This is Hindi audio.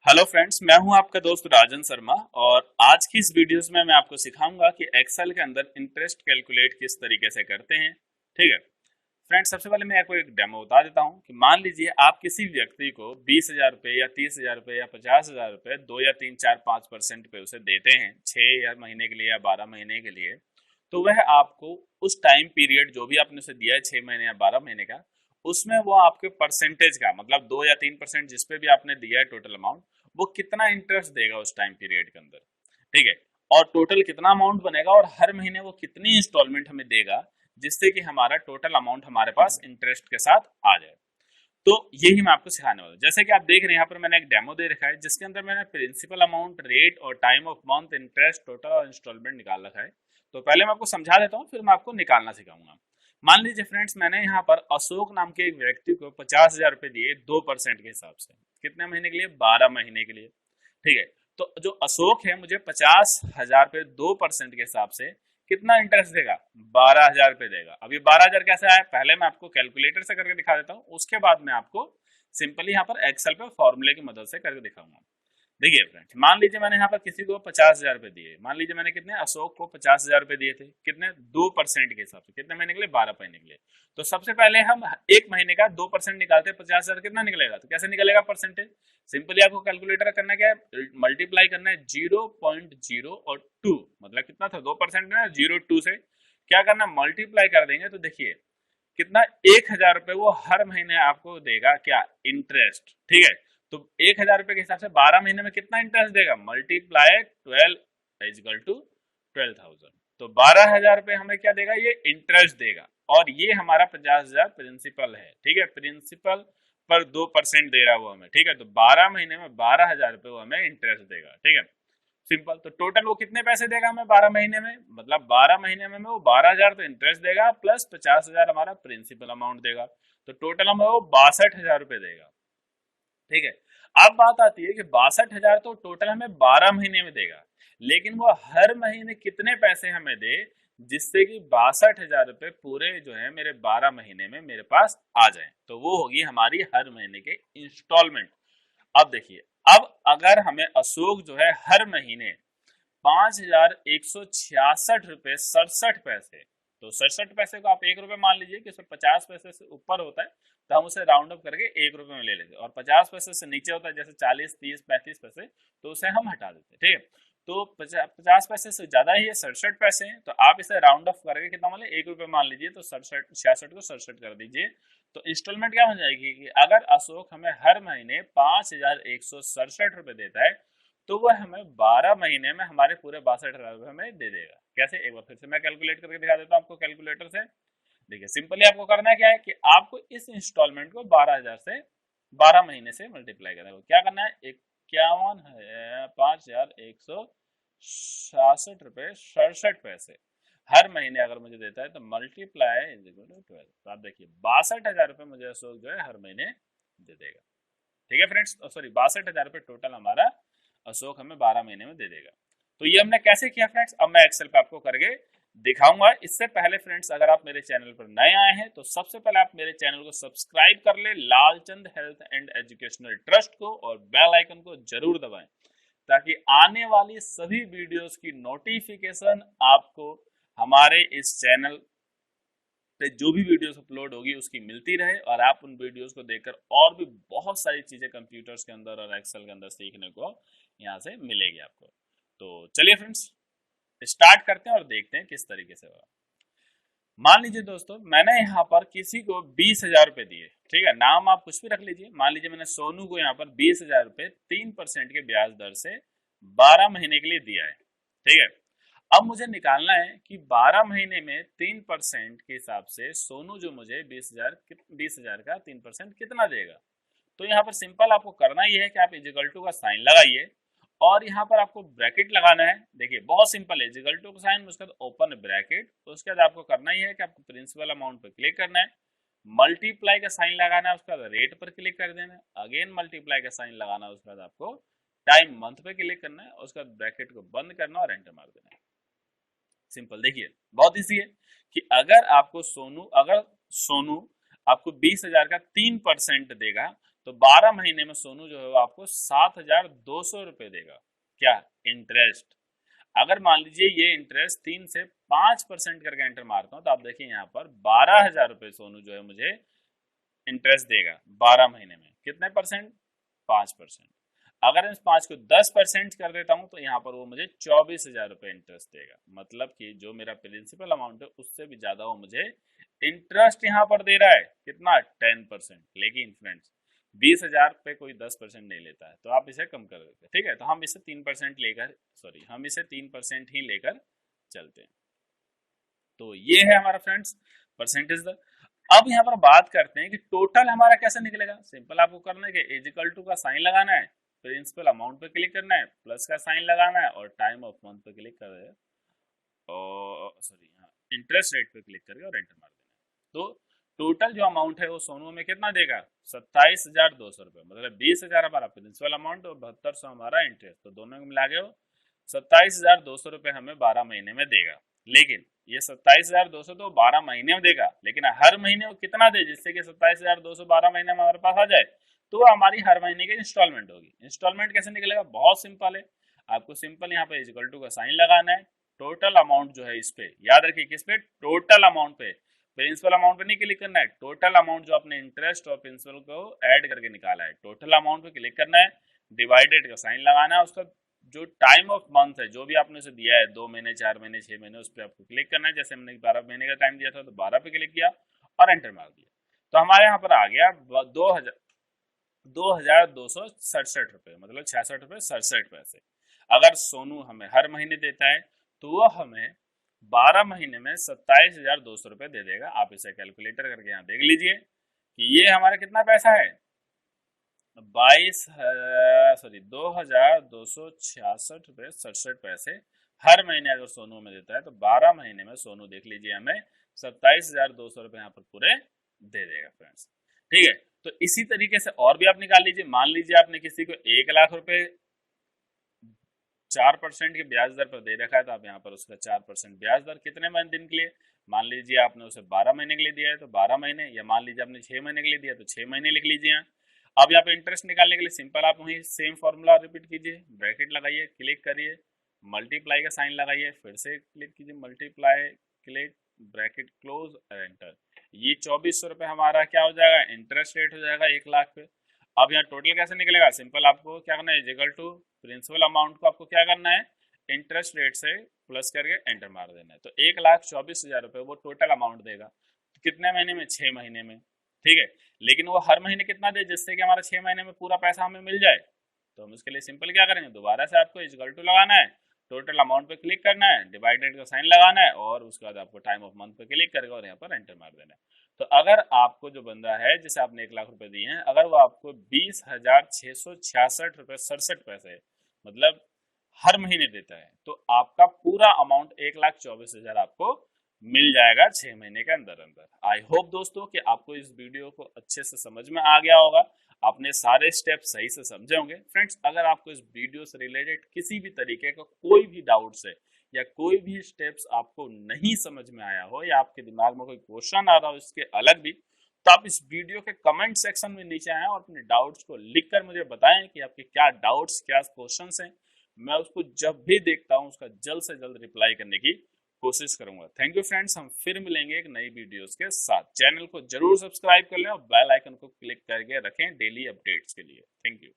हेलो फ्रेंड्स, मैं हूं आपका दोस्त राजन शर्मा। और आज की इस वीडियोस में मैं आपको सिखाऊंगा कि एक्सेल के अंदर इंटरेस्ट कैलकुलेट किस तरीके से करते हैं। ठीक है फ्रेंड्स, सबसे पहले मैं आपको एक डेमो बता देता हूं कि मान लीजिए आप किसी व्यक्ति को 20,000 रुपए या 30,000 रुपए या 50,000 रुपए 2 या 3 4 5% पे उसे देते हैं 6 महीने के लिए या 12 महीने के लिए। तो वह आपको उस टाइम पीरियड जो भी आपने उसे दिया है 6 महीने या 12 महीने का, उसमें वो आपके परसेंटेज का मतलब 2 या 3% जिसपे भी आपने दिया है टोटल अमाउंट, वो कितना इंटरेस्ट देगा उस टाइम पीरियड के अंदर। ठीक है, और टोटल कितना अमाउंट बनेगा और हर महीने वो कितनी इंस्टॉलमेंट हमें देगा, जिससे कि हमारा टोटल अमाउंट हमारे पास इंटरेस्ट के साथ आ जाए। तो यही मैं आपको सिखाने वाला हूं। जैसे कि आप देख रहे हैं यहाँ पर मैंने एक डेमो दे रखा है जिसके अंदर मैंने प्रिंसिपल अमाउंट, रेट और time of month, interest, total और इंस्टॉलमेंट निकाल रखा है। तो पहले मैं आपको समझा देता हूँ, फिर मैं आपको निकालना सिखाऊंगा। मान लीजिए फ्रेंड्स, मैंने यहाँ पर अशोक नाम के एक व्यक्ति को 50,000 रुपए दिए 2% के हिसाब से। कितने महीने के लिए? 12 महीने के लिए। ठीक है, तो जो अशोक है मुझे 50,000 पे 2% के हिसाब से कितना इंटरेस्ट देगा? 12,000 रुपए देगा। अब ये 12,000 कैसे आया, पहले मैं आपको कैलकुलेटर से करके दिखा देता हूँ, उसके बाद मैं आपको सिंपली यहाँ पर एक्सेल पे फॉर्मूले की मदद से करके दिखाऊंगा। देखिए फ्रेंड्स, मान लीजिए मैंने यहाँ पर किसी को 50,000 रुपए दिए। मान लीजिए मैंने कितने, अशोक को 50,000 रुपए दिए थे। कितने? 2% के हिसाब से। कितने महीने के लिए? 12 महीने के लिए। तो सबसे पहले हम एक महीने का 2% निकालते हैं। 50,000 कितना निकलेगा? तो कैसे निकलेगा परसेंटेज? सिंपली आपको कैलकुलेटर करना क्या है, मल्टीप्लाई करना है 0.0 और 2। मतलब कितना था? 2% ना, 0 2 से क्या करना, मल्टीप्लाई कर देंगे तो देखिए कितना, 1,000 रुपए वो हर महीने आपको देगा। क्या? इंटरेस्ट। ठीक है, तो 1,000 रुपए के हिसाब से 12 महीने में कितना इंटरेस्ट देगा? Multiply 12 is equal to 12,000। तो 12,000 रुपए हमें क्या देगा? ये इंटरेस्ट देगा। और ये हमारा 50,000 प्रिंसिपल है। ठीक है, प्रिंसिपल पर 2% दे रहा है वो हमें। ठीक है, तो 12 महीने में 12,000 रुपए वो हमें इंटरेस्ट देगा। ठीक है, सिंपल। तो टोटल वो कितने पैसे देगा हमें 12 महीने में? मतलब 12 महीने में वो 12,000 तो इंटरेस्ट देगा प्लस 50,000 हमारा प्रिंसिपल अमाउंट देगा। तो टोटल हमें वो 62,000 रुपए देगा। ठीक है, अब बात आती है कि 62,000 तो टोटल हमें 12 महीने में देगा, लेकिन वो हर महीने कितने पैसे हमें दे जिससे कि 62,000 रुपए पूरे जो है मेरे 12 महीने में मेरे पास आ जाए। तो वो होगी हमारी हर महीने के इंस्टॉलमेंट। अब देखिए, अब अगर हमें अशोक जो है हर महीने 5,166 रुपए 67 पैसे, तो 67 पैसे को आप 1 रुपए मान लीजिए कि उसमें 50 पैसे से ऊपर होता है तो हम उसे राउंड अप करके 1 रुपए में ले लेते हैं, और 50 पैसे से नीचे होता है जैसे 40 30 35 पैसे, तो उसे हम हटा देते हैं। ठीक है, तो 50 पैसे से ज्यादा ही है, 67 पैसे हैं, तो आप इसे राउंड ऑफ करके कितना मान लीजिए 1 रुपए मान लीजिए, तो 67 को 67 कर दीजिए। तो इंस्टॉलमेंट क्या हो जाएगी कि अगर अशोक हमें हर महीने 5,167 रुपए देता है, तो वह हमें 12 महीने में हमारे पूरे 62,000 हमें दे देगा। कैसे? एक बार फिर से मैं कैलकुलेट करके दिखा देता हूँ आपको कैलकुलेटर से। देखिए, सिंपली आपको करना क्या है कि आपको इस इंस्टॉलमेंट को 12,000 से 12 महीने से मल्टीप्लाई करना है। क्या करना है? 51,5,166 रुपए 67 पैसे हर महीने अगर मुझे देता है तो मल्टीप्लाई इज इक्वल टू 12। तो आप देखिए 62,000 रुपए मुझे अशोक जो है हर महीने दे देगा। ठीक है फ्रेंड्स, सॉरी 62,000 रुपए टोटल हमारा अशोक हमें 12 महीने में दे देगा। तो ये हमने कैसे किया फ्रेंड्स, अब मैं एक्सेल पे आपको करके दिखाऊंगा। इससे पहले फ्रेंड्स, अगर आप मेरे चैनल पर नए आए हैं तो सबसे पहले आप मेरे चैनल को सब्सक्राइब कर ले, Lalchand health and educational trust को, और बेल आइकन को जरूर दबाएं ताकि आने वाली सभी वीडियोस की नोटिफिकेशन आपको हमारे इस चैनल पे जो भी वीडियोस अपलोड होगी उसकी मिलती रहे, और आप उन वीडियोस को देखकर और भी बहुत सारी चीजें कंप्यूटर्स के अंदर और एक्सेल के अंदर सीखने को यहाँ से मिलेगी आपको। तो चलिए फ्रेंड्स, स्टार्ट करते हैं और देखते हैं किस तरीके से होगा। मान लीजिए दोस्तों, मैंने यहाँ पर किसी को 20,000 रुपए दिए। ठीक है, नाम आप कुछ भी रख लीजिए। मान लीजिए मैंने सोनू को यहाँ पर 20,000 रुपए 3% के ब्याज दर से 12 महीने के लिए दिया है। ठीक है, अब मुझे निकालना है कि 12 महीने में 3% के हिसाब से सोनू जो मुझे 20,000 का 3% कितना देगा। तो यहाँ पर सिंपल आपको करना ही है कि आप इजिकल टू का साइन लगाइए, और यहाँ पर आपको ब्रैकेट लगाना है। देखिए बहुत सिंपल है, इजिकल टू का साइन, उसके बाद ओपन ब्रैकेट। उसके बाद आपको करना ही है कि आपको प्रिंसिपल अमाउंट पर क्लिक करना है, मल्टीप्लाई का साइन लगाना है, उसके बाद रेट पर क्लिक कर देना है, अगेन मल्टीप्लाई का साइन लगाना है, उसके बाद आपको टाइम मंथ पे क्लिक करना है, उसके बाद ब्रैकेट को बंद करना और एंटर मार देना है। सिंपल। देखिए बहुत इजी है कि अगर सोनू आपको 20,000 का 3% देगा तो 12 महीने में सोनू जो है वो आपको 7,200 रुपये देगा। क्या? इंटरेस्ट। अगर मान लीजिए ये इंटरेस्ट 3 से 5% करके एंटर मारता हूँ तो आप देखिए यहाँ पर 12,000 रुपये सोनू जो है मुझे इंटरेस्ट देगा 12 महीने में। कितने परसेंट? 5%। अगर इस 5 को 10% कर देता हूं तो यहाँ पर वो मुझे 24,000 रुपये इंटरेस्ट देगा। मतलब कि जो मेरा प्रिंसिपल अमाउंट है उससे भी ज्यादा वो मुझे इंटरेस्ट यहाँ पर दे रहा है। कितना? 10%। लेकिन फ्रेंड्स 20,000 पे कोई 10% नहीं लेता है, तो आप इसे कम कर देते हैं। ठीक है, तो हम इसे 3% लेकर, सॉरी, हम इसे 3% ही लेकर चलते हैं। तो ये है हमारा फ्रेंड्स परसेंटेज दर। अब यहाँ पर बात करते हैं कि टोटल हमारा कैसे निकलेगा। सिंपल आपको करना है कि इज इक्वल टू का साइन लगाना है, प्रिंसिपल अमाउंट पे क्लिक करना है, प्लस का साइन लगाना है और टाइम ऑफ मंथ पे क्लिक कर देना, और सॉरी इंटरेस्ट रेट पे क्लिक करके और एंटर मार देना है। तो टोटल जो अमाउंट है वो सोनू में कितना देगा? 27,200 रुपये। मतलब 20,000 हमारा प्रिंसिपल अमाउंट और 7200 हमारा इंटरेस्ट, तो दोनों को मिला के वो 27,200 रुपये हमें 12 महीने में देगा। लेकिन ये 27,200 तो 12 महीने में देगा, लेकिन हर महीने वो कितना दे जिससे कि 27,200 12 महीने में हमारे पास आ जाए? तो वो हमारी हर महीने की इंस्टॉलमेंट होगी। इंस्टॉलमेंट कैसे निकलेगा? बहुत सिंपल है। आपको सिंपल यहाँ पे इक्वल टू का साइन लगाना है, टोटल अमाउंट जो है इस पे, याद रखिए किस पे? टोटल अमाउंट पे। प्रिंसिपल अमाउंट पे नहीं क्लिक करना है, टोटल अमाउंट जो अपने इंटरेस्ट और प्रिंसिपल को ऐड करके निकाला है, टोटल अमाउंट पे क्लिक करना है, डिवाइडेड का साइन लगाना है, उसका जो टाइम ऑफ मंथ है जो भी आपने उसे दिया है, 2 महीने 4 महीने 6 महीने, उस पर आपको क्लिक करना है। जैसे हमने 12 महीने का टाइम दिया था तो 12 पे क्लिक किया और एंटर मार दिया, तो हमारे यहाँ पर आ गया 2,267 रुपये, मतलब 66 रुपये 67 पैसे। अगर सोनू हमें हर महीने देता है तो वह हमें 12 महीने में 27,200 रुपये दे देगा। आप इसे कैलकुलेटर करके यहाँ देख लीजिए कि ये हमारा कितना पैसा है? 2,266 रुपये 67 पैसे हर महीने अगर सोनू में देता है तो 12 महीने में सोनू देख लीजिए हमें 27,200 रुपये यहाँ पर पूरे दे देगा फ्रेंड्स। ठीक है, तो इसी तरीके से और भी आप निकाल लीजिए। मान लीजिए आपने किसी को 1,00,000 रुपए 4% के ब्याज दर पर दे रखा है, तो आप यहाँ पर उसका 4% ब्याज दर कितने दिन के लिए? मान लीजिए आपने उसे 12 महीने के लिए दिया है तो 12 महीने, या मान लीजिए आपने 6 महीने के लिए दिया तो 6 महीने लिख लीजिए यहाँ। अब यहाँ पे इंटरेस्ट निकालने के लिए सिंपल आप वही सेम फॉर्मूला रिपीट कीजिए, ब्रैकेट लगाइए, क्लिक करिए, मल्टीप्लाई का साइन लगाइए, फिर से क्लिक कीजिए, multiply, click, bracket close, enter. ये 2,400 रुपये हमारा क्या हो जाएगा? इंटरेस्ट रेट हो जाएगा 1,00,000 पे। अब यहाँ टोटल कैसे निकलेगा? सिंपल आपको क्या करना है, इक्वल टू प्रिंसिपल अमाउंट को आपको क्या करना है, इंटरेस्ट रेट से प्लस करके एंटर मार देना है। तो 1,24,000 रुपये वो टोटल अमाउंट देगा। तो कितने महीने में? 6 महीने में। ठीक है, लेकिन वो हर महीने कितना दे जिससे कि हमारा 6 महीने में पूरा पैसा हमें मिल जाए? तो हम इसके लिए सिंपल क्या करेंगे, दोबारा से आपको इक्वल टू लगाना है, टोटल अमाउंट पे क्लिक करना है, डिवाइडेड का साइन लगाना है और उसके बाद आपको टाइम ऑफ मंथ पे क्लिक करके और यहाँ पर एंटर मार देना है। तो अगर आपको जो बंदा है जिसे आपने 1,00,000 रुपए दिए हैं, अगर वो आपको 20,666 रुपये 67 पैसे मतलब हर महीने देता है, तो आपका पूरा अमाउंट 1,24,000 आपको मिल जाएगा 6 महीने के अंदर अंदर। आई होप दोस्तों कि आपको इस वीडियो को अच्छे से समझ में आ गया होगा, आपने सारे स्टेप सही से समझे होंगे। फ्रेंड्स, अगर आपको इस वीडियो से रिलेटेड किसी भी तरीके का कोई भी डाउट्स है या कोई भी स्टेप्स आपको नहीं समझ में आया हो या आपके दिमाग में कोई क्वेश्चन आ रहा हो इसके अलग भी, तो आप इस वीडियो के कमेंट सेक्शन में नीचे आए और अपने डाउट्स को लिखकर मुझे बताएं कि आपके क्या डाउट्स, क्या क्वेश्चंस हैं। मैं उसको जब भी देखता हूं उसका जल्द से जल्द रिप्लाई करने की कोशिश करूंगा। थैंक यू फ्रेंड्स, हम फिर मिलेंगे एक नई वीडियोस के साथ। चैनल को जरूर सब्सक्राइब कर लें और बेल आइकन को क्लिक करके रखें डेली अपडेट्स के लिए। Thank you.